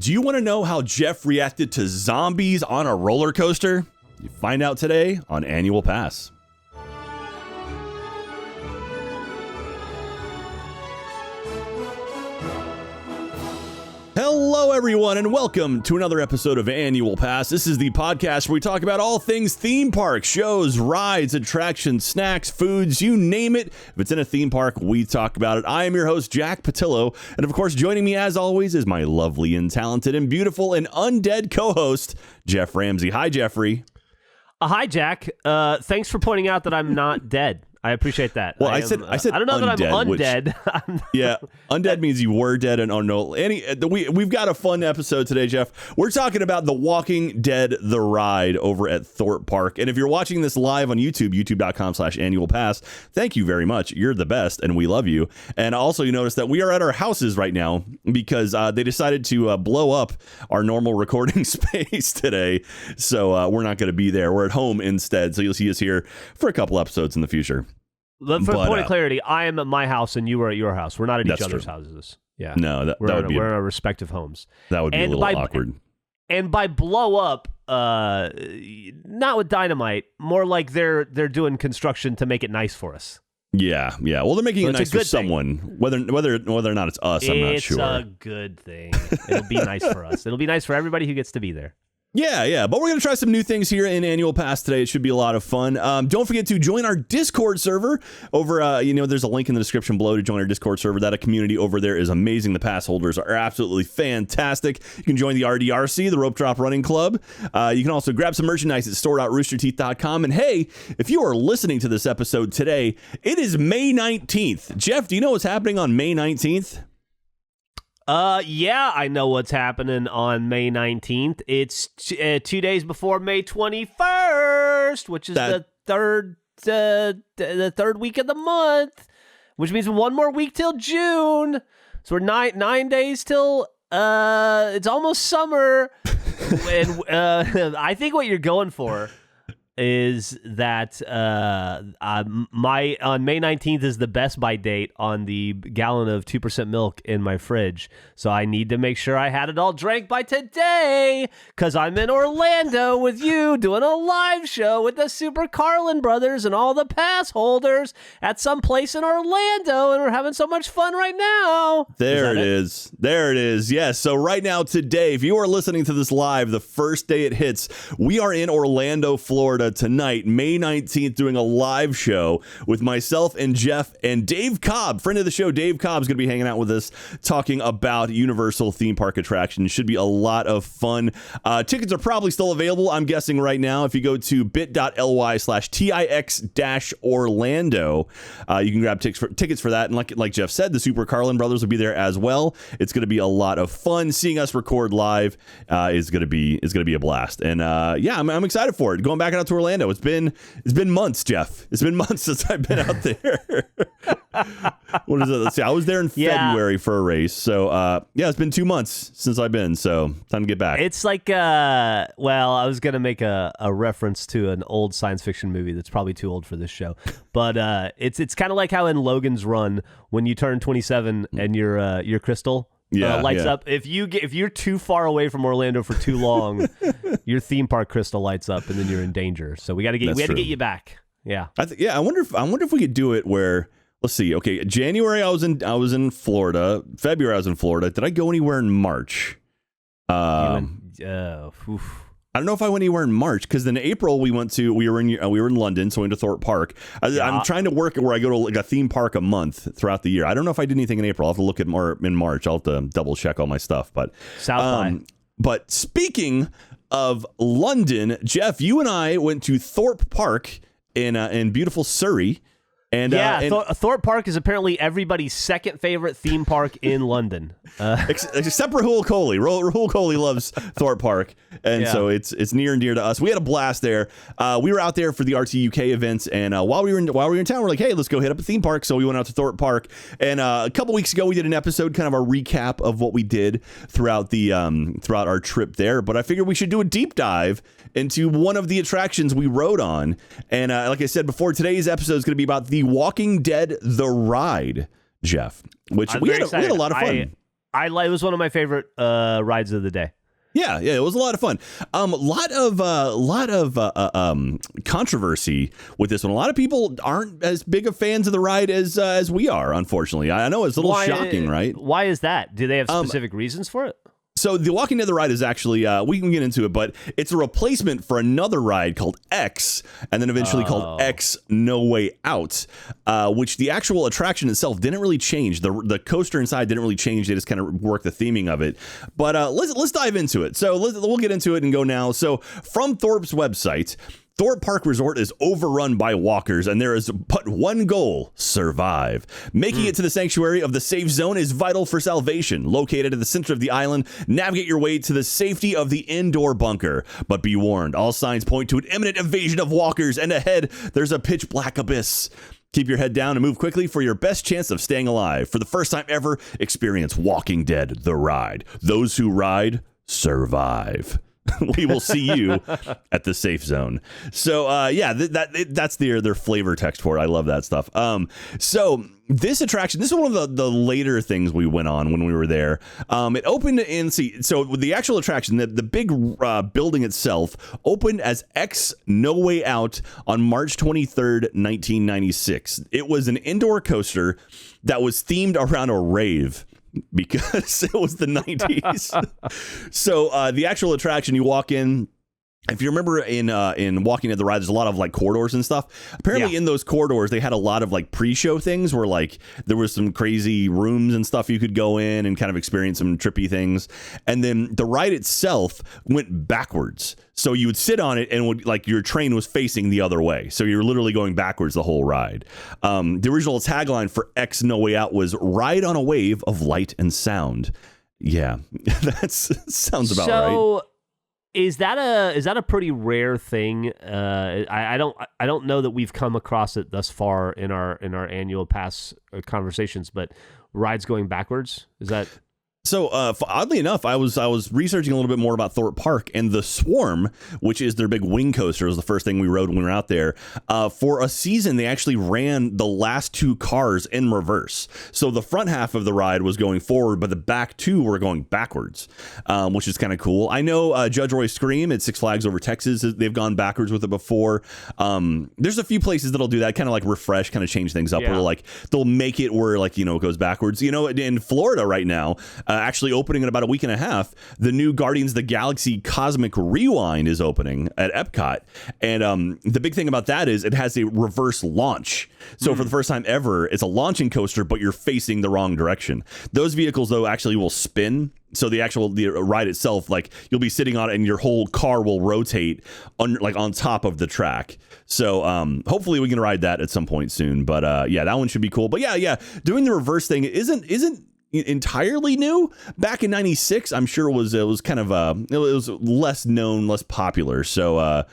Do you want to know how Jeff reacted to zombies on a roller coaster? You find out today on Annual Pass. Hello, everyone, and welcome to another episode of Annual Pass. This is the podcast where we talk about all things theme park, shows, rides, attractions, snacks, foods, you name it. If it's in a theme park, we talk about it. I am your host, Jack Pattillo, and of course, joining me as always is my lovely and talented and beautiful and undead co-host, Geoff Ramsey. Hi, Jeffrey. Hi, Jack. Thanks for pointing out that I'm not dead. I appreciate that. Well, I said I don't know undead, that I'm undead. Yeah, undead means you were dead, and we've got a fun episode today, Jeff. We're talking about The Walking Dead: The Ride over at Thorpe Park. And if you're watching this live on YouTube, youtube.com/annualpass, thank you very much. You're the best, and we love you. And also, you notice that we are at our houses right now because they decided to blow up our normal recording space today. So we're not going to be there. We're at home instead. So you'll see us here for a couple episodes in the future. For the point of clarity, I am at my house and you are at your house. We're not at each other's houses. Yeah. No, we're in our respective homes. That would be a little awkward. And by blow up, not with dynamite, more like they're doing construction to make it nice for us. Yeah. Well, they're making it nice for someone. Whether or not it's us, I'm not sure. It's a good thing. It'll be nice for us. It'll be nice for everybody who gets to be there. Yeah, but we're going to try some new things here in Annual Pass today. It should be a lot of fun. Don't forget to join our Discord server over, there's a link in the description below to join our Discord server. That community over there is amazing. The pass holders are absolutely fantastic. You can join the RDRC, the Rope Drop Running Club. You can also grab some merchandise at store.roosterteeth.com. And hey, if you are listening to this episode today, it is May 19th. Jeff, do you know what's happening on May 19th? Yeah, I know what's happening on May 19th. It's 2 days before May 21st, which is the third week of the month, which means one more week till June. So we're nine days till it's almost summer. And I think what you're going for is that on May 19th is the best by date on the gallon of 2% milk in my fridge. So I need to make sure I had it all drank by today because I'm in Orlando with you doing a live show with the Super Carlin brothers and all the pass holders at some place in Orlando, and we're having so much fun right now. There it is. Yes. So right now, today, if you are listening to this live, the first day it hits, we are in Orlando, Florida tonight, May 19th, doing a live show with myself and Jeff and Dave Cobb, friend of the show. Dave Cobb's going to be hanging out with us talking about Universal theme park attractions. Should be a lot of fun. Tickets are probably still available, I'm guessing right now. If you go to bit.ly/TIX-Orlando, you can grab tickets for that. And like Jeff said, the Super Carlin brothers will be there as well. It's going to be a lot of fun. Seeing us record live is going to be a blast. And I'm excited for it. Going back out to Orlando. It's been months, Jeff. It's been months since I've been out there. What is it? Let's see. I was there in February for a race. So it's been 2 months since I've been. So time to get back. It's like I was gonna make a reference to an old science fiction movie that's probably too old for this show. But it's kind of like how in Logan's Run, when you turn 27 and your crystal lights up. If you're too far away from Orlando for too long, your theme park crystal lights up, and then you're in danger. So we had to get you back. Yeah. I wonder if we could do it where, let's see. Okay, January I was in Florida. February I was in Florida. Did I go anywhere in March? I don't know if I went anywhere in March, because then April we were in London, so we went to Thorpe Park. I'm trying to work where I go to like a theme park a month throughout the year. I don't know if I did anything in April. I'll have to look at more in March. I'll have to double check all my stuff. But South by. But speaking of London, Jeff, you and I went to Thorpe Park in beautiful Surrey. And Thorpe Park is apparently everybody's second favorite theme park in London, except Rahul Kohli. Rahul Kohli loves Thorpe Park, and so it's near and dear to us. We had a blast there. We were out there for the RTUK events, and while we were in town, we're like, hey, let's go hit up a theme park. So we went out to Thorpe Park, and a couple weeks ago we did an episode, kind of a recap of what we did throughout our trip there. But I figured we should do a deep dive into one of the attractions we rode on, and like I said before, today's episode is going to be about The Walking Dead: The Ride, Jeff, which we had a lot of fun. It was one of my favorite rides of the day. Yeah, it was a lot of fun. Lot of controversy with this one. A lot of people aren't as big of fans of the ride as we are, unfortunately. I know it's a little shocking, right? Why is that? Do they have specific reasons for it? So the Walking Dead the ride is actually, we can get into it, but it's a replacement for another ride called X, and then eventually called X No Way Out, which the actual attraction itself didn't really change. The coaster inside didn't really change. They just kind of worked the theming of it. But let's dive into it. So we'll get into it and go now. So from Thorpe's website, Thorpe Park Resort is overrun by walkers, and there is but one goal: survive. Making it to the sanctuary of the safe zone is vital for salvation. Located at the center of the island, navigate your way to the safety of the indoor bunker. But be warned, all signs point to an imminent invasion of walkers, and ahead, there's a pitch black abyss. Keep your head down and move quickly for your best chance of staying alive. For the first time ever, experience Walking Dead the ride. Those who ride, survive. We will see you at the safe zone. So, that's their flavor text for it. I love that stuff. So this attraction, this is one of the later things we went on when we were there. It opened so with the actual attraction, the big building itself opened as X No Way Out on March 23rd, 1996. It was an indoor coaster that was themed around a rave, because it was the 90s. So the actual attraction, you walk in. If you remember in Walking Dead the ride, there's a lot of like corridors and stuff. Apparently in those corridors, they had a lot of like pre-show things where like there was some crazy rooms and stuff you could go in and kind of experience some trippy things. And then the ride itself went backwards. So you would sit on it and your train was facing the other way. So you're literally going backwards the whole ride. The original tagline for X No Way Out was "Ride on a wave of light and sound." Yeah, that sounds about right. Is that a pretty rare thing? I don't know that we've come across it thus far in our annual pass conversations, but rides going backwards, is that? So oddly enough, I was researching a little bit more about Thorpe Park, and the Swarm, which is their big wing coaster, was the first thing we rode when we were out there. For a season, they actually ran the last two cars in reverse. So the front half of the ride was going forward, but the back two were going backwards, which is kind of cool. I know Judge Roy Scream at Six Flags Over Texas, they've gone backwards with it before. There's a few places that'll do that, kind of like refresh, kind of change things up. Yeah. Where they'll make it where it goes backwards. In Florida right now, actually opening in about a week and a half, the new Guardians of the Galaxy Cosmic Rewind is opening at Epcot. And the big thing about that is it has a reverse launch. So for the first time ever, it's a launching coaster, but you're facing the wrong direction. Those vehicles, though, actually will spin. So the ride itself, you'll be sitting on it and your whole car will rotate on top of the track. So hopefully we can ride that at some point soon. But that one should be cool. But doing the reverse thing isn't entirely new. Back in 96, I'm sure it was kind of it was less known, less popular. So well,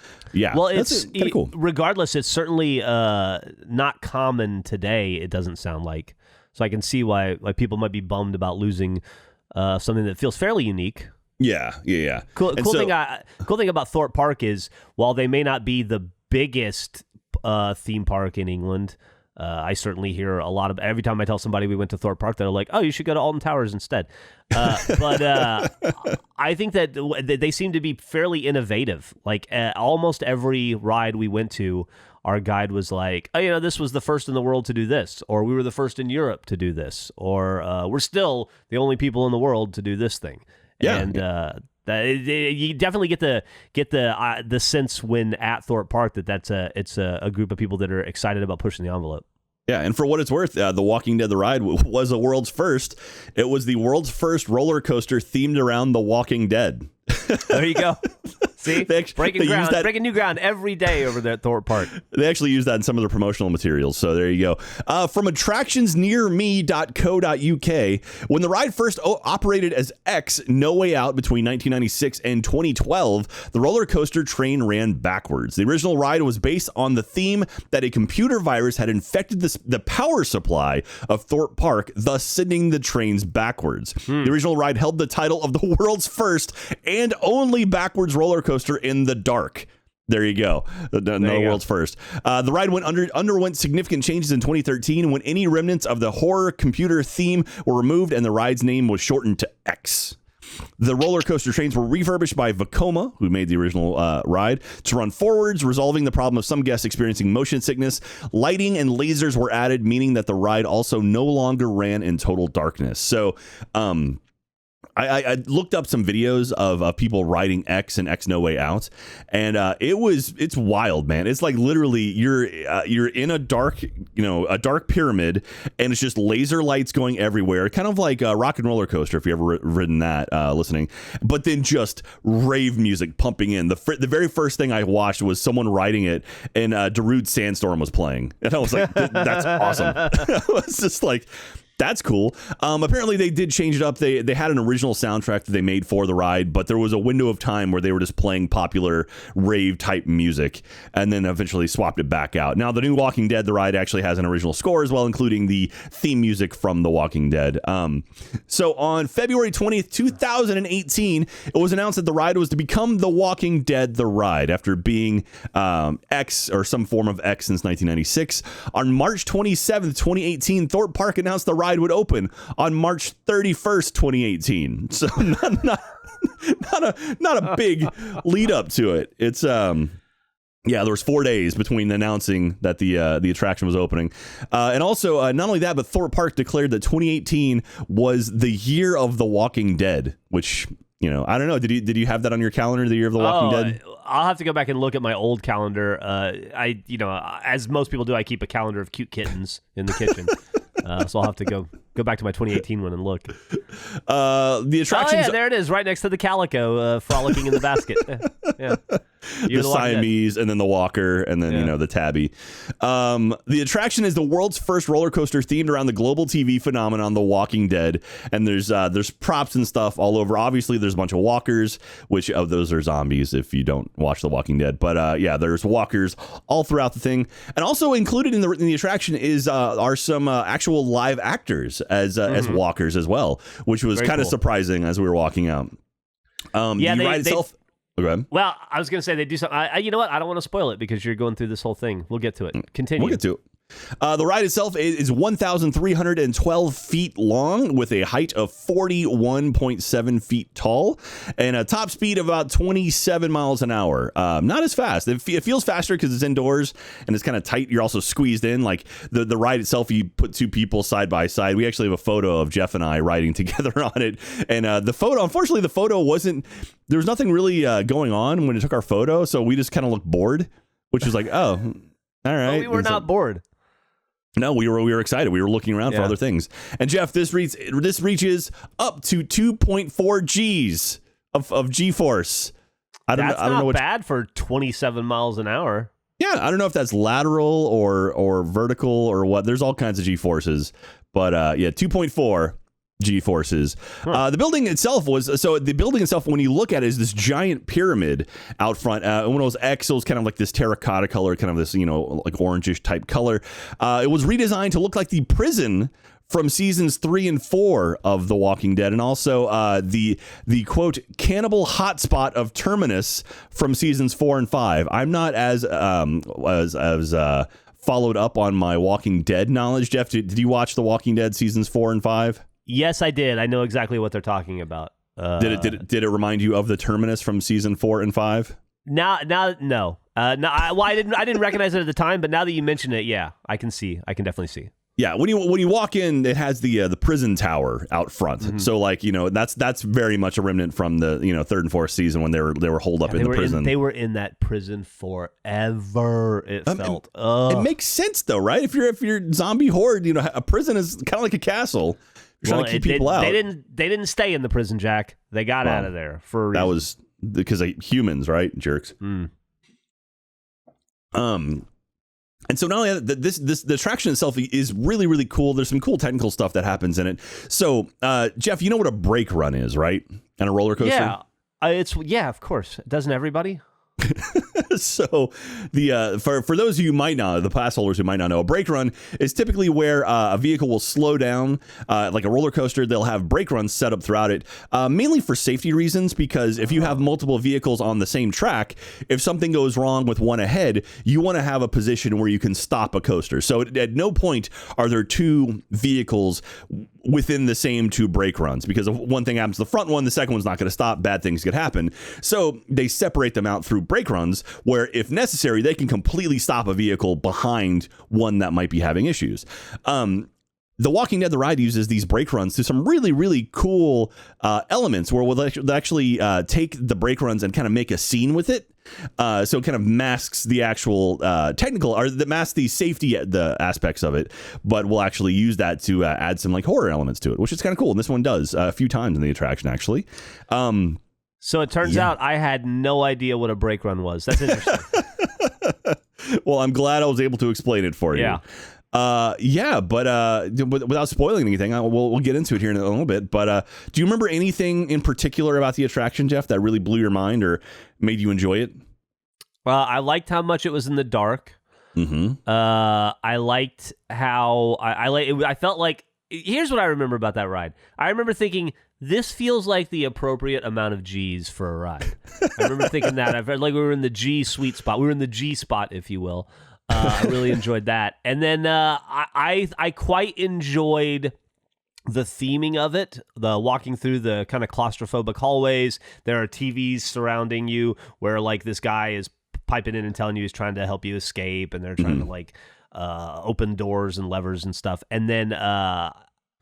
it's kind of cool. Regardless, it's certainly not common today, it doesn't sound like. So I can see why people might be bummed about losing something that feels fairly unique. Yeah. Cool thing about Thorpe Park is, while they may not be the biggest theme park in England, I certainly hear a lot of, every time I tell somebody we went to Thorpe Park, they're like, "Oh, you should go to Alton Towers instead." But I think that they seem to be fairly innovative. Almost every ride we went to, our guide was like, "Oh, this was the first in the world to do this," or "We were the first in Europe to do this," or "We're still the only people in the world to do this thing." Yeah. And you definitely get the sense when at Thorpe Park that it's a group of people that are excited about pushing the envelope. Yeah, and for what it's worth, The Walking Dead the ride was a world's first. It was the world's first roller coaster themed around The Walking Dead. There you go. See, breaking new ground every day over there at Thorpe Park. They actually use that in some of their promotional materials, so there you go. From attractionsnearme.co.uk, when the ride first operated as X No Way Out between 1996 and 2012, the roller coaster train ran backwards. The original ride was based on the theme that a computer virus had infected the power supply of Thorpe Park, thus sending the trains backwards. The original ride held the title of the world's first and only backwards roller coaster in the dark. There you go. No world's first. The ride underwent significant changes in 2013 when any remnants of the horror computer theme were removed and the ride's name was shortened to X. The roller coaster trains were refurbished by Vekoma, who made the original ride, to run forwards, resolving the problem of some guests experiencing motion sickness. Lighting and lasers were added, meaning that the ride also no longer ran in total darkness. So, I looked up some videos of people riding X and X No Way Out, and it's wild, man. It's like literally you're in a dark pyramid, and it's just laser lights going everywhere, kind of like a Rock and Roller Coaster if you ever ridden that, listening. But then just rave music pumping in. The very first thing I watched was someone riding it, and Darude Sandstorm was playing, and I was like, that's awesome. I was just like, that's cool. Apparently they did change it up. They had an original soundtrack that they made for the ride, but there was a window of time where they were just playing popular rave type music and then eventually swapped it back out. Now the new Walking Dead, the ride actually has an original score as well, including the theme music from The Walking Dead. So on February 20th, 2018, it was announced that the ride was to become The Walking Dead, the ride, after being X or some form of X since 1996. On March 27th, 2018, Thorpe Park announced the ride would open on March 31st, 2018. So not a big lead up to it. It's there was 4 days between announcing that the attraction was opening, and also not only that, but Thorpe Park declared that 2018 was the year of The Walking Dead, which, I don't know. Did you have that on your calendar, the year of The Walking Dead? I'll have to go back and look at my old calendar. As most people do, I keep a calendar of cute kittens in the kitchen. So I'll have to go back to my 2018 one and look. The attractions. Oh, yeah, there it is, right next to the calico frolicking in the basket. Yeah. The Siamese, and then the Walker, and then the Tabby. The attraction is the world's first roller coaster themed around the global TV phenomenon The Walking Dead, and there's props and stuff all over. Obviously, there's a bunch of walkers, which those are zombies if you don't watch The Walking Dead. But there's walkers all throughout the thing, and also included in the attraction are some actual live actors as walkers as well, which was kind of surprising as we were walking out. The ride itself. Okay. Well, I was going to say they do something. You know what? I don't want to spoil it because you're going through this whole thing. We'll get to it. Continue. We'll get to it. The ride itself is 1,312 feet long with a height of 41.7 feet tall and a top speed of about 27 miles an hour. Not as fast. It feels faster because it's indoors and it's kind of tight. You're also squeezed in. Like the ride itself, you put two people side by side. We actually have a photo of Jeff and I riding together on it. And unfortunately, the photo wasn't, there was nothing really going on when it took our photo. So we just kind of looked bored, which is like, oh, all right. Well, we were not bored. No, we were excited. We were looking around for other things. And Jeff, this reaches up to 2.4 Gs of G-force. That's not bad for 27 miles an hour. Yeah, I don't know if that's lateral or vertical or what. There's all kinds of G-forces, but 2.4 G-forces. The building itself when you look at it, is this giant pyramid out front. One of those X's, kind of like this terracotta color, kind of this like orangish type color. It was redesigned to look like the prison from seasons 3 and 4 of The Walking Dead, and also the quote cannibal hotspot of Terminus from seasons 4 and 5. I'm not as followed up on my Walking Dead knowledge. Jeff, did you watch The Walking Dead seasons 4 and 5? Yes, I did. I know exactly what they're talking about. Did it remind you of the Terminus from season 4 and 5? No. I didn't recognize it at the time, but now that you mention it, yeah, I can definitely see. Yeah, when you walk in, it has the prison tower out front. Mm-hmm. So that's very much a remnant from the 3rd and 4th season when they were holed up in the prison. They were in that prison forever. It felt. It makes sense though, right? If you're zombie horde, a prison is kind of like a castle. Trying to keep people out. They didn't stay in the prison, Jack. They got out of there for a reason. That was because of humans, right? Jerks. Mm. And so not only that, the attraction itself is really, really cool. There's some cool technical stuff that happens in it. So, Jeff, you know what a brake run is, right? On a roller coaster? Yeah, of course. Doesn't everybody? So for those of you who might not, the pass holders who might not know, a brake run is typically where a vehicle will slow down, like a roller coaster. They'll have brake runs set up throughout it, mainly for safety reasons, because if you have multiple vehicles on the same track, if something goes wrong with one ahead, you want to have a position where you can stop a coaster. So at no point are there two vehicles within the same two brake runs, because if one thing happens to the front one, the second one's not going to stop. Bad things could happen. So they separate them out through brake runs where, if necessary, they can completely stop a vehicle behind one that might be having issues. The Walking Dead, the ride, uses these brake runs to some really, really cool elements where they'll actually take the brake runs and kind of make a scene with it. So it kind of masks the actual technical, or that masks the safety, the aspects of it, but we'll actually use that to add some like horror elements to it, which is kind of cool. And this one does a few times in the attraction, actually. So it turns out I had no idea what a brake run was. That's interesting. Well, I'm glad I was able to explain it for you. But without spoiling anything, we'll get into it here in a little bit. But do you remember anything in particular about the attraction, Jeff, that really blew your mind or made you enjoy it? I liked how much it was in the dark. Mm-hmm. I liked how I felt like, here's what I remember about that ride. I remember thinking, this feels like the appropriate amount of G's for a ride. I remember thinking that. I felt like we were in the G sweet spot. We were in the G spot, if you will. I really enjoyed that. And then I quite enjoyed the theming of it, the walking through the kind of claustrophobic hallways. There are TVs surrounding you where like this guy is piping in and telling you he's trying to help you escape, and they're trying to like open doors and levers and stuff. And then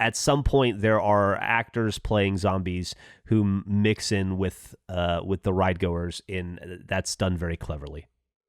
at some point there are actors playing zombies who mix in with the ride goers. That's done very cleverly.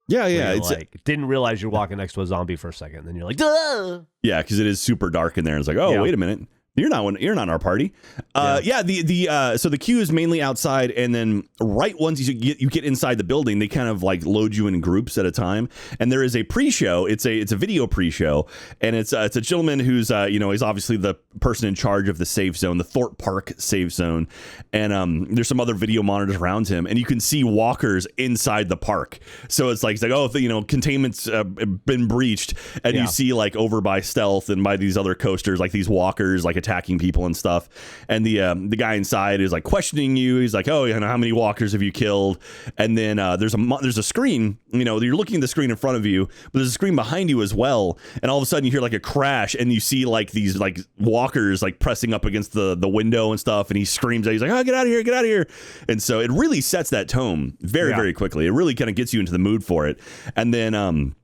Yeah. It's like, didn't realize you're walking next to a zombie for a second, and then you're like, duh! Yeah, because it is super dark in there. It's like, wait a minute. You're not in our party. So the queue is mainly outside, and then right once you get inside the building, they kind of like load you in groups at a time. And there is a pre-show. It's a video pre-show, and it's a gentleman who's he's obviously the person in charge of the safe zone, the Thorpe Park safe zone, and there's some other video monitors around him, and you can see walkers inside the park. So it's like containment's been breached, and you see like over by Stealth and by these other coasters, like these walkers like attacking people and stuff, and the guy inside is like questioning you. He's like, how many walkers have you killed? And then there's a screen, you're looking at the screen in front of you, but there's a screen behind you as well, and all of a sudden you hear like a crash, and you see like these like walkers like pressing up against the window and stuff, and he screams out, he's like, get out of here. And so it really sets that tone very, very quickly. It really kind of gets you into the mood for it. And then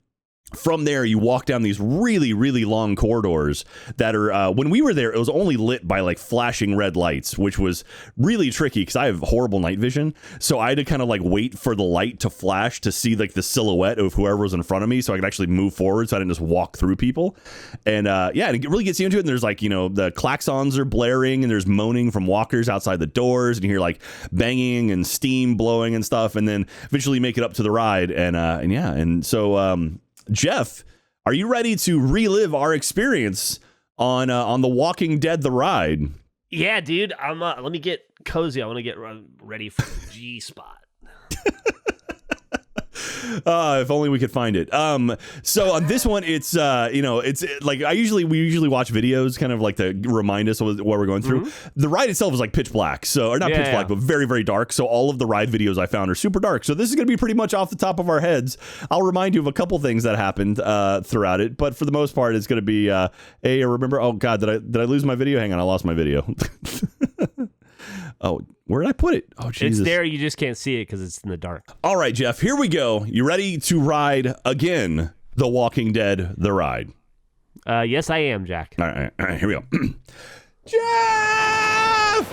from there, you walk down these really, really long corridors that are, when we were there, it was only lit by like flashing red lights, which was really tricky because I have horrible night vision. So I had to kind of like wait for the light to flash to see like the silhouette of whoever was in front of me so I could actually move forward, so I didn't just walk through people. And and it really gets you into it. And there's like, the klaxons are blaring, and there's moaning from walkers outside the doors, and you hear like banging and steam blowing and stuff. And then eventually make it up to the ride. And so Jeff, are you ready to relive our experience on The Walking Dead, the ride? Yeah, dude. Let me get cozy. I want to get ready for the G spot. If only we could find it. So on this one, it's like we usually watch videos kind of like to remind us of what we're going through. Mm-hmm. The ride itself is like pitch black, pitch black, but very, very dark. So all of the ride videos I found are super dark. So this is going to be pretty much off the top of our heads. I'll remind you of a couple things that happened throughout it, but for the most part, it's going to be remember. Oh God, did I lose my video? Hang on, I lost my video. Oh, where did I put it? Oh, Jesus. It's there. You just can't see it because it's in the dark. All right, Jeff, here we go. You ready to ride again The Walking Dead, the ride? Yes, I am, Jack. All right, here we go. Jeff,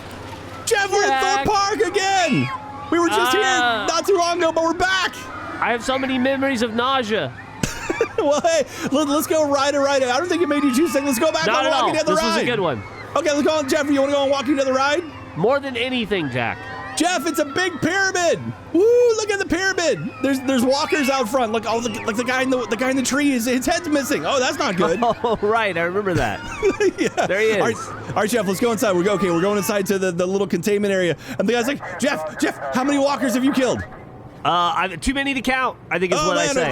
we're at Thorpe Park again. We were just here not too long ago, but we're back. I have so many memories of nausea. Well, hey, let's go ride it. I don't think it made you too sick. Let's go back on Walking Dead, the ride. This was a good one. Okay, let's go on. Jeff, you want to go on Walking Dead, the ride? More than anything, Jack. Jeff, it's a big pyramid. Woo! Look at the pyramid. There's walkers out front. Look, like the guy in the tree his head's missing. Oh, that's not good. Oh, right, I remember that. Yeah. There he is. All right, Jeff, let's go inside. We're going inside to the little containment area. And the guy's like, Jeff, how many walkers have you killed? Too many to count, I think is what I say.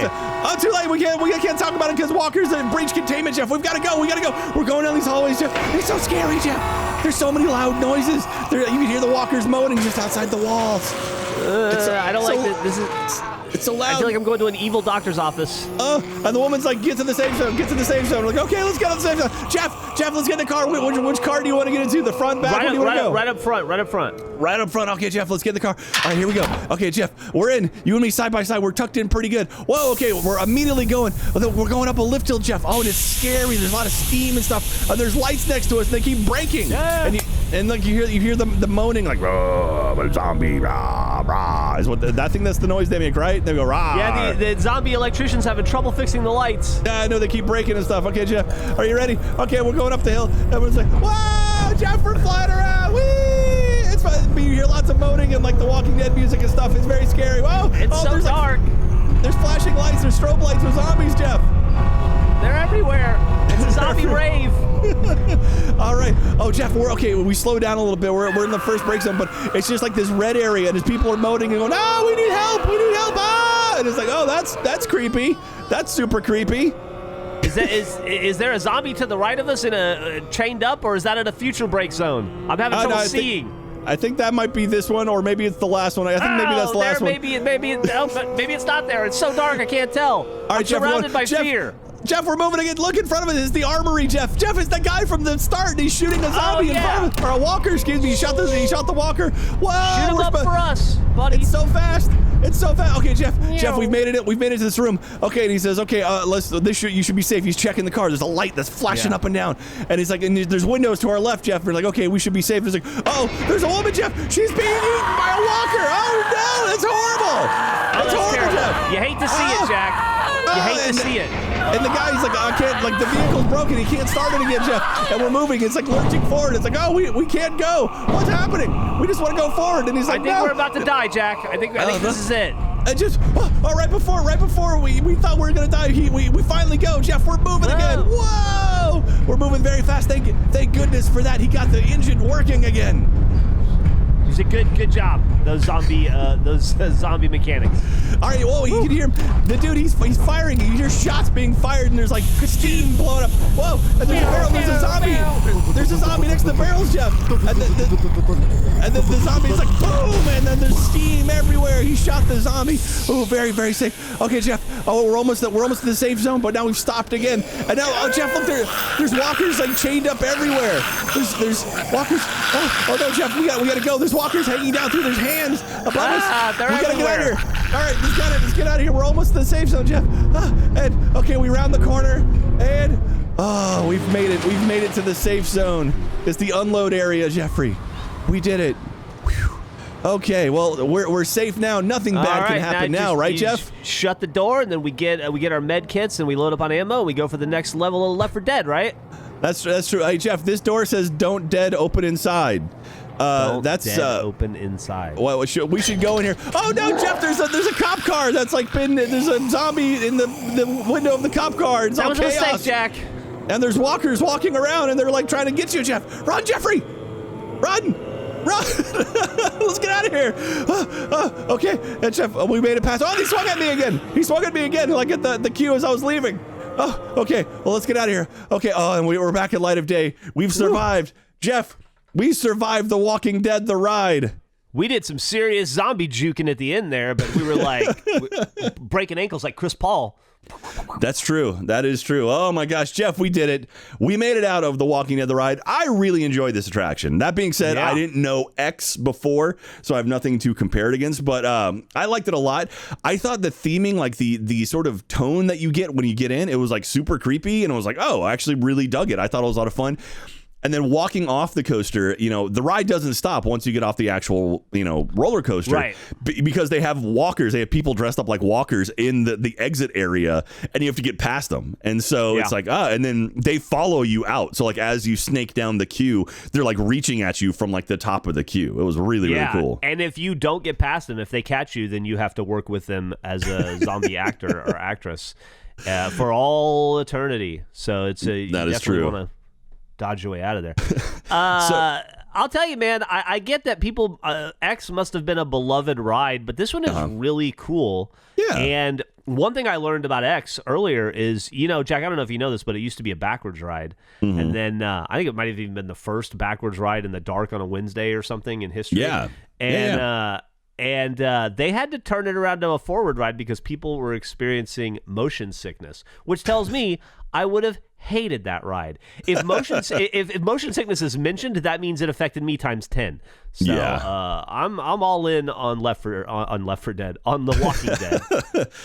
Too late. We can't talk about it because walkers breach containment, Jeff. We've got to go. We're going down these hallways, Jeff. It's so scary, Jeff. There's so many loud noises. You can hear the walkers moaning just outside the walls. I don't like this. It's so loud. I feel like I'm going to an evil doctor's office. And the woman's like, get to the safe zone. We're like, okay, let's get to the safe zone. Jeff, let's get in the car. Which car do you want to get into? The front, back? Where do you want to go? Right up front. Right up front. Okay, Jeff, let's get in the car. All right, here we go. Okay, Jeff, we're in. You and me side by side. We're tucked in pretty good. Whoa, okay, we're immediately going. We're going up a lift hill, Jeff. Oh, and it's scary. There's a lot of steam and stuff. And there's lights next to us. And they keep breaking. Yeah. And like you hear the moaning, like, rah, zombie, rah, rah. Is what that thing? That's the noise they make, right? They go, rah. Yeah, the zombie electrician's having trouble fixing the lights. Yeah, I know, they keep breaking and stuff. Okay, Jeff, are you ready? Okay, we're going up the hill. Everyone's like, whoa, Jeff, we're flying around. Whee! It's fun. You hear lots of moaning and like the Walking Dead music and stuff. It's very scary. Whoa! It's so dark. There's flashing lights. There's strobe lights with zombies, Jeff. They're everywhere. It's a zombie rave. All right. Oh, Jeff, we're okay. We slow down a little bit. We're in the first break zone, but it's just like this red area, and as people are moaning and going, "Oh, we need help! We need help!" Ah! And it's like, "Oh, that's creepy. That's super creepy." Is there a zombie to the right of us in a chained up, or is that in a future break zone? I'm having trouble seeing. I think that might be this one, or maybe it's the last one. I think maybe that's the last one. Maybe it's not there. It's so dark I can't tell. All right, I'm Jeff, surrounded by fear. Jeff, we're moving again. Look in front of us. It's the armory, Jeff. Jeff is the guy from the start. And he's shooting a zombie in front of us. Or a walker, excuse me. He shot the walker. Whoa! Shoot him up for us, buddy. It's so fast. Okay, Jeff. Jeff, we've made it. We've made it to this room. Okay, and he says, okay, you should be safe. He's checking the car. There's a light that's flashing up and down. And he's like, and there's windows to our left, Jeff. We're like, okay, we should be safe. There's like, oh, there's a woman, Jeff. She's being eaten by a walker. Oh no, that's horrible. That's horrible, Jeff. You hate to see it, Jack. You hate to see it. And the guy's like, I can't, like the vehicle's broken. He can't start it again, Jeff. And we're moving. It's like lurching forward. It's like, oh, we can't go. What's happening? We just want to go forward. And he's like, I think we're about to die, Jack. I think this is it. And just, right before we thought we were going to die, we finally go, Jeff. We're moving again. Whoa! We're moving very fast. Thank goodness for that. He got the engine working again. It's a good job, those zombie mechanics. All right, whoa, you can hear him. The dude, he's firing. You hear shots being fired, and there's like steam blowing up. Whoa, and there's a barrel. There's a zombie. There's a zombie next to the barrels, Jeff. And then the zombie's like, boom, and then there's steam everywhere. He shot the zombie. Oh, very, very safe. Okay, Jeff. Oh, we're almost to the safe zone, but now we've stopped again. And now, Jeff, look, there's walkers like chained up everywhere. There's walkers. Oh no, Jeff, we gotta go. There's walkers hanging down through. There's hands above us. They're we gotta everywhere. get out of here. All right, let's get out of here. We're almost to the safe zone, Jeff. And okay, we round the corner, and we've made it. We've made it to the safe zone. It's the unload area, Jeffrey. We did it. Whew. Okay, well, we're safe now. Nothing bad can happen now, right, Jeff? Shut the door, and then we get our med kits, and we load up on ammo, and we go for the next level of Left 4 Dead, right? That's true. Hey, Jeff, this door says "Don't Dead, Open Inside." Open inside. Well, we should go in here. Oh no, Jeff! There's a cop car that's like there's a zombie in the window of the cop car. It's all chaos. That was a mistake, Jack. And there's walkers walking around, and they're like trying to get you, Jeff. Run, Jeffrey! Run! Let's get out of here. Okay, and Jeff, we made it past. Oh, he swung at me again. Like at the queue as I was leaving. Oh, okay. Well, let's get out of here. Okay. Oh, and we're back in light of day. We've survived, Jeff. We survived The Walking Dead, the ride. We did some serious zombie juking at the end there, but we were like breaking ankles like Chris Paul. That's true. That is true. Oh my gosh, Jeff, we did it. We made it out of The Walking Dead, the ride. I really enjoyed this attraction. That being said, I didn't know X before, so I have nothing to compare it against, but I liked it a lot. I thought the theming, like the sort of tone that you get when you get in, it was like super creepy, and I was like, oh, I actually really dug it. I thought it was a lot of fun. And then walking off the coaster, the ride doesn't stop once you get off the actual, roller coaster. Right. Because they have walkers. They have people dressed up like walkers in the exit area, and you have to get past them. And so it's like, and then they follow you out. So like as you snake down the queue, they're like reaching at you from like the top of the queue. It was really, really cool. And if you don't get past them, if they catch you, then you have to work with them as a zombie actor or actress for all eternity. So it's that is true. Dodge your way out of there. I'll tell you, man, I get that people, X must have been a beloved ride, but this one is really cool. Yeah. And one thing I learned about X earlier is, Jack, I don't know if you know this, but it used to be a backwards ride. Mm-hmm. And then I think it might have even been the first backwards ride in the dark on a Wednesday or something in history. Yeah. And they had to turn it around to a forward ride because people were experiencing motion sickness, which tells me I would have hated that ride. If motion sickness is mentioned, that means it affected me times 10. So I'm all in on Left 4 Dead, on The Walking Dead.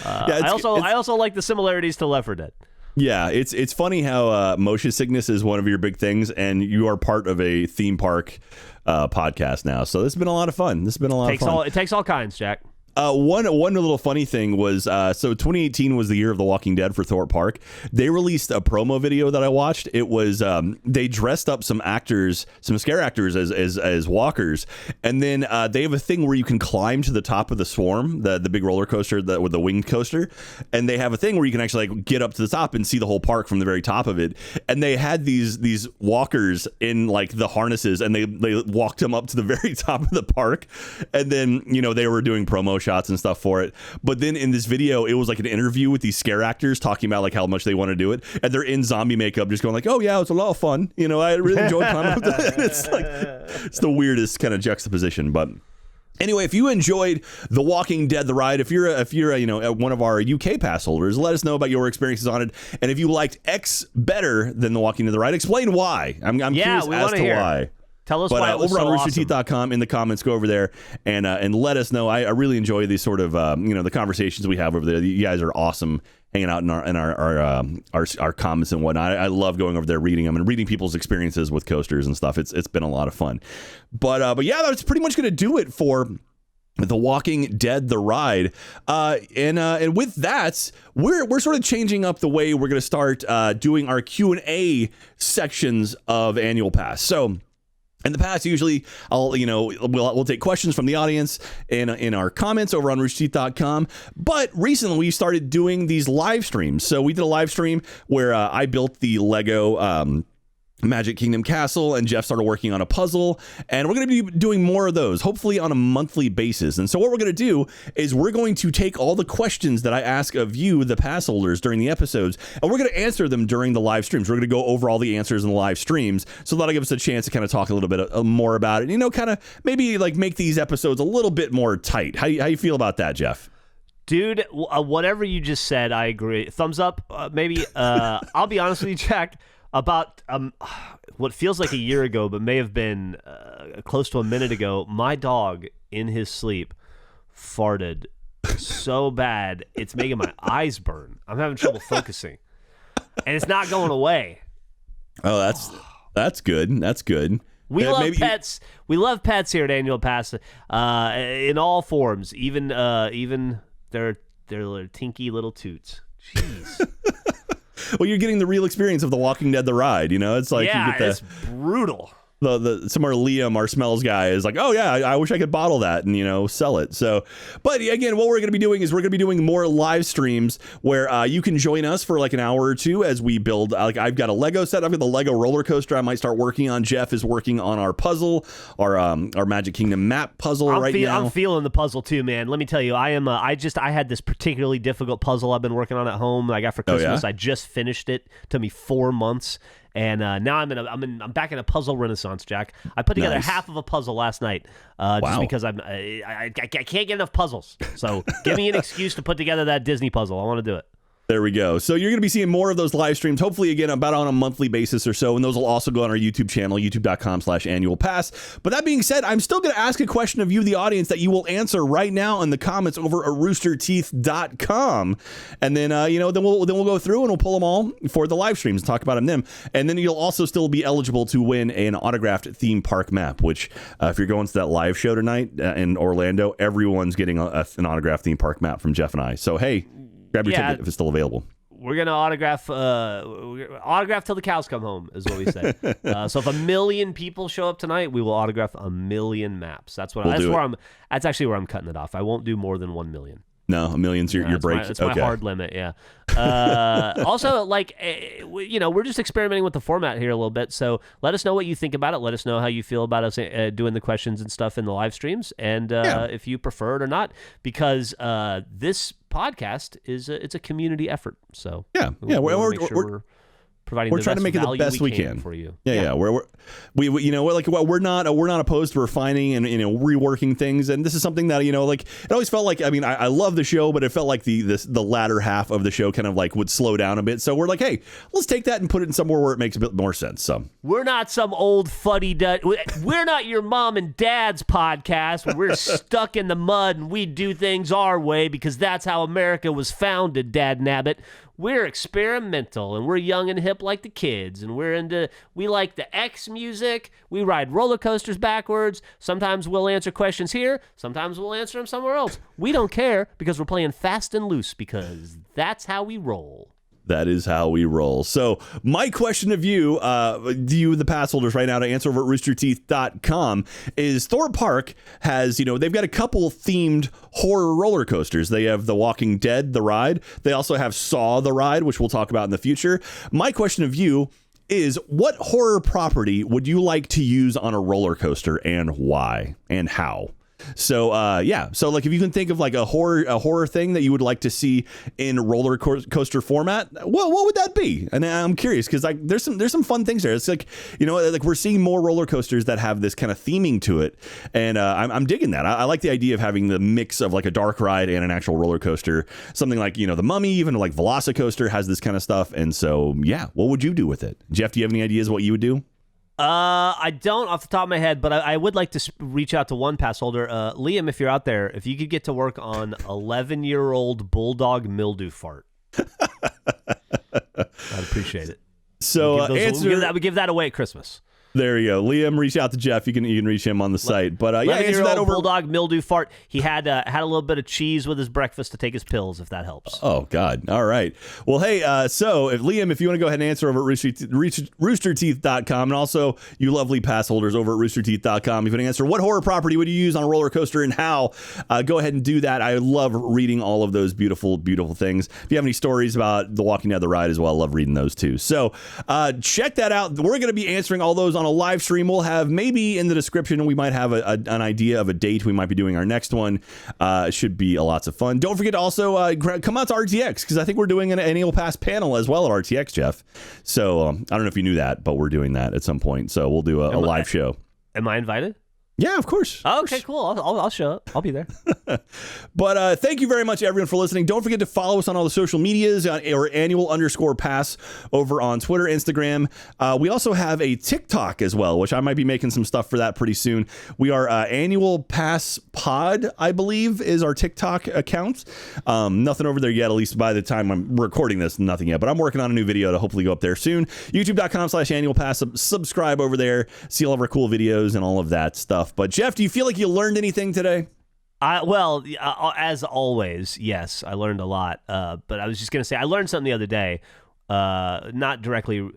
I also like the similarities to Left 4 Dead. Yeah, it's funny how motion sickness is one of your big things, and you are part of a theme park podcast now. So this has been a lot of fun. It takes all kinds, Jack. One little funny thing was, so 2018 was the year of The Walking Dead for Thorpe Park. They released a promo video that I watched. It was, they dressed up some scare actors as walkers. And then they have a thing where you can climb to the top of the Swarm, the big roller coaster with the winged coaster. And they have a thing where you can actually get up to the top and see the whole park from the very top of it. And they had these walkers in the harnesses, and they walked them up to the very top of the park. And then, they were doing promo shots and stuff for it. But then in this video, it was like an interview with these scare actors talking about how much they want to do it, and they're in zombie makeup just going oh yeah, it's a lot of fun, I really enjoyed climbing up it's the weirdest kind of juxtaposition. But anyway, if you enjoyed The Walking Dead the ride, if you're one of our UK pass holders, let us know about your experiences on it. And if you liked X better than The Walking Dead the ride, explain why. I'm curious as to why. Tell us why it was over so on awesome. roosterteeth.com in the comments, go over there and let us know. I really enjoy these sort of the conversations we have over there. You guys are awesome hanging out in our comments and whatnot. I love going over there, reading them and reading people's experiences with coasters and stuff. It's been a lot of fun. But yeah, that's pretty much going to do it for The Walking Dead the ride. And with that, we're sort of changing up the way we're going to start doing our Q&A sections of Annual Pass. So in the past, usually we'll take questions from the audience in our comments over on roosterteeth.com. But recently we started doing these live streams. So we did a live stream where I built the Lego Magic Kingdom Castle, and Jeff started working on a puzzle, and we're going to be doing more of those, hopefully on a monthly basis. And so what we're going to do is we're going to take all the questions that I ask of you, the pass holders, during the episodes, and we're going to answer them during the live streams. We're going to go over all the answers in the live streams, so that'll give us a chance to kind of talk a little bit more about it, kind of maybe make these episodes a little bit more tight. How you feel about that, Jeff? Dude, whatever you just said, I agree. Thumbs up, maybe. I'll be honest with you, Jack. About what feels like a year ago, but may have been close to a minute ago, my dog in his sleep farted so bad it's making my eyes burn. I'm having trouble focusing, and it's not going away. Oh, that's good. That's good. We love pets. We love pets here at Annual Pass in all forms, even their tinky little toots. Jeez. Well, you're getting the real experience of The Walking Dead the ride, it's like you get it's brutal. Somewhere Liam, our smells guy, is like, oh yeah, I wish I could bottle that and sell it. So, but again, what we're going to be doing is we're going to be doing more live streams where you can join us for an hour or two as we build. I've got a Lego set. I've got the Lego roller coaster I might start working on. Jeff is working on our puzzle, our Magic Kingdom map puzzle now. I'm feeling the puzzle too, man. Let me tell you, I am. I had this particularly difficult puzzle I've been working on at home that I got for Christmas. Oh, yeah? I just finished it. Took me 4 months. And now I'm back in a puzzle renaissance, Jack. I put together half of a puzzle last night, just because I can't get enough puzzles. So give me an excuse to put together that Disney puzzle. I want to do it. There we go. So you're going to be seeing more of those live streams, hopefully, again, about on a monthly basis or so. And those will also go on our YouTube channel, youtube.com/annual pass. But that being said, I'm still going to ask a question of you, the audience, that you will answer right now in the comments over at roosterteeth.com. And then, then we'll go through and we'll pull them all for the live streams and talk about them. And then you'll also still be eligible to win an autographed theme park map, which if you're going to that live show tonight in Orlando, everyone's getting an autographed theme park map from Jeff and I. So, hey, grab your ticket if it's still available. We're going to autograph till the cows come home, is what we say. So if 1 million people show up tonight, we will autograph 1 million maps. That's actually where I'm cutting it off. I won't do more than 1 million. No, 1 million's your break. It's my hard limit, yeah. Also, like, we're just experimenting with the format here a little bit. So let us know what you think about it. Let us know how you feel about us doing the questions and stuff in the live streams, and if you prefer it or not, because this podcast it's a community effort. So we're providing. We're trying to make it the best we can for you. Yeah. We're not opposed to refining and reworking things. And this is something that it always felt like. I mean, I love the show, but it felt like the latter half of the show kind of like would slow down a bit. So we're like, hey, let's take that and put it in somewhere where it makes a bit more sense. So we're not some old fuddy-duddy. We're not your mom and dad's podcast where we're stuck in the mud and we do things our way because that's how America was founded, Dad Nabbit. We're experimental, and we're young and hip like the kids, and we like the X music. We ride roller coasters backwards. Sometimes we'll answer questions here. Sometimes we'll answer them somewhere else. We don't care because we're playing fast and loose because that's how we roll. That is how we roll. So my question of you, the pass holders right now to answer over at roosterteeth.com is Thorpe Park has, they've got a couple themed horror roller coasters. They have The Walking Dead, the ride. They also have Saw, the ride, which we'll talk about in the future. My question of you is, what horror property would you like to use on a roller coaster and why and how? So, So like, if you can think of like a horror thing that you would like to see in roller coaster format, well, what would that be? And I'm curious because like there's some fun things there. It's like, like we're seeing more roller coasters that have this kind of theming to it. And I'm digging that. I like the idea of having the mix of like a dark ride and an actual roller coaster, something like, the Mummy, even like Velocicoaster has this kind of stuff. And so, what would you do with it? Jeff, do you have any ideas what you would do? I don't off the top of my head, but I would like to reach out to one pass holder. Liam, if you're out there, if you could get to work on 11-year-old bulldog mildew fart, I'd appreciate it. So we give that away at Christmas. There you go. Liam, reach out to Jeff. You can reach him on the site. But answer that over. Bulldog mildew fart. He had a little bit of cheese with his breakfast to take his pills, if that helps. Oh God! All right. Well, hey. So if you want to go ahead and answer over at roosterteeth.com, and also you lovely pass holders over at roosterteeth.com, if you want to answer what horror property would you use on a roller coaster and how, go ahead and do that. I love reading all of those beautiful, beautiful things. If you have any stories about The Walking Dead, the ride as well, I love reading those too. So check that out. We're going to be answering all those on a live stream. We'll have maybe in the description, we might have an idea of a date we might be doing our next one. It should be lots of fun. Don't forget to also come out to RTX because I think we're doing an annual pass panel as well at RTX, Jeff. So I don't know if you knew that, but we're doing that at some point. So we'll do a live show. Am I invited? Yeah, of course. Okay, cool. I'll show up. I'll be there. But thank you very much, everyone, for listening. Don't forget to follow us on all the social medias or annual_pass over on Twitter, Instagram. We also have a TikTok as well, which I might be making some stuff for that pretty soon. We are Annual Pass Pod, I believe, is our TikTok account. Nothing over there yet, at least by the time I'm recording this, nothing yet. But I'm working on a new video to hopefully go up there soon. YouTube.com/annual pass. Subscribe over there. See all of our cool videos and all of that stuff. But Jeff, do you feel like you learned anything today? As always, yes, I learned a lot. But I was just going to say, I learned something the other day, not directly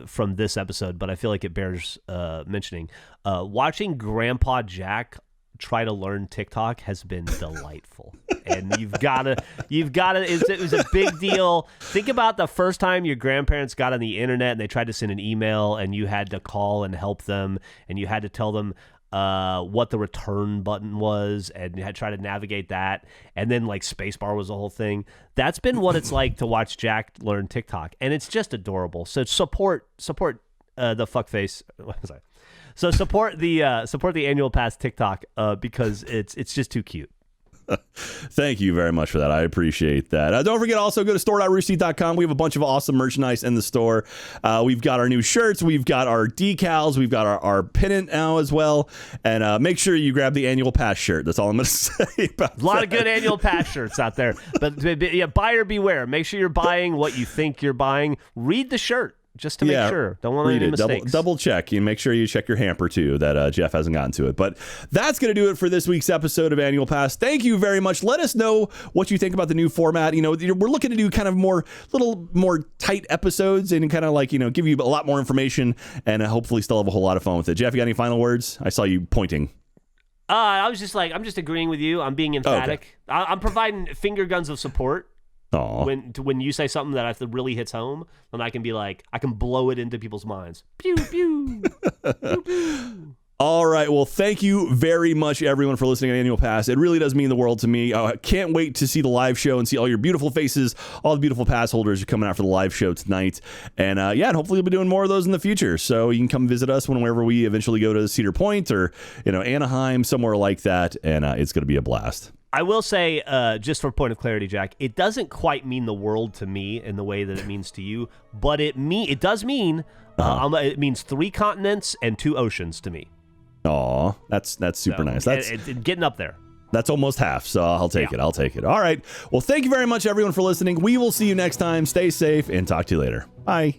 from this episode, but I feel like it bears mentioning. Watching Grandpa Jack try to learn TikTok has been delightful. And you've got to, it was a big deal. Think about the first time your grandparents got on the internet and they tried to send an email and you had to call and help them and you had to tell them what the return button was and you had to try to navigate that. And then like spacebar was the whole thing. That's been what it's like to watch Jack learn TikTok. And it's just adorable. So support the fuckface. Sorry. So support the annual pass TikTok because it's just too cute. Thank you very much for that. I appreciate that. Don't forget, also go to store.roosterteeth.com. We have a bunch of awesome merchandise in the store. We've got our new shirts. We've got our decals. We've got our pennant now as well. And make sure you grab the annual pass shirt. That's all I'm going to say about that. A lot of good annual pass shirts out there. But yeah, buyer beware. Make sure you're buying what you think you're buying. Read the shirt. Just to make sure. Don't want any mistakes. Double check. And make sure you check your hamper, too, that Jeff hasn't gotten to it. But that's going to do it for this week's episode of Annual Pass. Thank you very much. Let us know what you think about the new format. We're looking to do kind of little more tight episodes and kind of like, give you a lot more information and hopefully still have a whole lot of fun with it. Jeff, you got any final words? I saw you pointing. I was just like, I'm just agreeing with you. I'm being emphatic. Okay. I'm providing finger guns of support. Aw. When you say something that really hits home, then I can be like, I can blow it into people's minds. Pew, pew. Pew, pew. All right. Well, thank you very much, everyone, for listening to Annual Pass. It really does mean the world to me. I can't wait to see the live show and see all your beautiful faces, all the beautiful pass holders who are coming out for the live show tonight. And and hopefully we'll be doing more of those in the future. So you can come visit us whenever we eventually go to Cedar Point or, Anaheim, somewhere like that. And it's going to be a blast. I will say, just for point of clarity, Jack, it doesn't quite mean the world to me in the way that it means to you, but it does mean it means 3 continents and 2 oceans to me. Aw, that's super nice. That's getting up there. That's almost half, so I'll take it. I'll take it. All right. Well, thank you very much, everyone, for listening. We will see you next time. Stay safe and talk to you later. Bye.